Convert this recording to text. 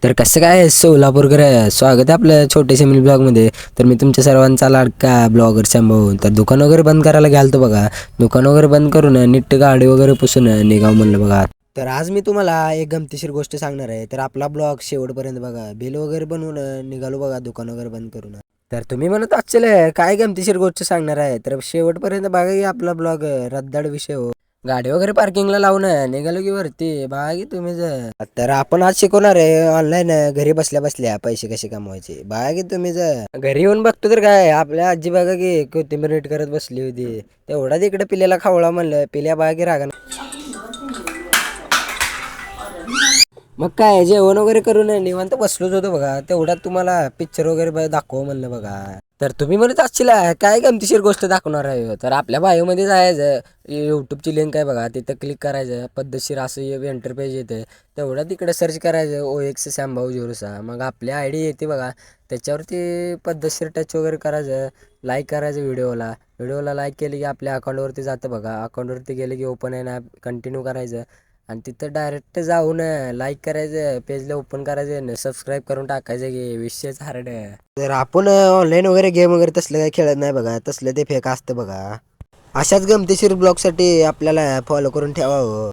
तर कसं काय सोलापूरकर स्वागत आहे आपल्या छोट्याशा मिनी ब्लॉगमध्ये. तर मी तुमच्या सर्वांचा लाडका ब्लॉगर शंभू. तर दुकान वगैरे बंद करायला गेलतो बघा. दुकान वगैरे बंद करून नीट गाडी वगैरे पुसून निघाव म्हणलं बघा. तर आज मी तुम्हाला एक गमतीशीर गोष्ट सांगणार आहे. तर आपला ब्लॉग शेवटपर्यंत बघा. बिल वगैरे बनवून निघालो बघा दुकान वगैरे बंद करून. तर तुम्ही म्हणत असेल काय गमतीशीर गोष्ट सांगणार आहे, तर शेवटपर्यंत बघा की आपला ब्लॉग रद्दाड विषय हो. गाडी वगैरे पार्किंगला लावून निघालो की वरती बघा की तुम्ही तर आपण आज शिकवणार आहे ऑनलाईन घरी बसल्या बसल्या पैसे कसे कमवायचे. बघा की तुम्ही घरी येऊन बघतो तर काय आपल्या आजी बघा की कोथिंबीर नीट करत बसली होती. तेवढाच इकडे पिल्याला खावळा म्हणलं. पिल्या बघा की रागा. मग काय जेवण वगैरे करून निवांत बसलोच होतो बघा. तेवढ्यात तुम्हाला पिक्चर वगैरे दाखव म्हणलं बघा. तर तुम्ही म्हणत असशील काय गमतीशीर गोष्ट दाखवणार आहे. तर आपल्या बायोमध्ये जायचं, यूट्यूबची लिंक आहे बघा, तिथं क्लिक करायचं. पद्धतशीर असं एंटर पेज येते. तेवढं तिकडे सर्च करायचं OX शांभाऊ झिरोसा. मग आपली ID येते बघा. त्याच्यावरती पद्धतशीर टच वगैरे करायचं. लाईक करायचं व्हिडिओला लाईक केली की आपल्या अकाउंटवरती जातं बघा. अकाउंटवरती गेले की ओपन आहे ना, कंटिन्यू करायचं आणि तिथं डायरेक्ट जाऊन लाईक करायचं, पेजला ओपन करायचं, सबस्क्राईब करून टाकायचं की विषयच हार्ड आहे. तर आपण ऑनलाईन वगैरे गेम वगैरे तसलं काही खेळत नाही बघा. तसलं ते फेक असतं बघा. अशाच गमतीशीर ब्लॉगसाठी आपल्याला फॉलो करून ठेवा हो.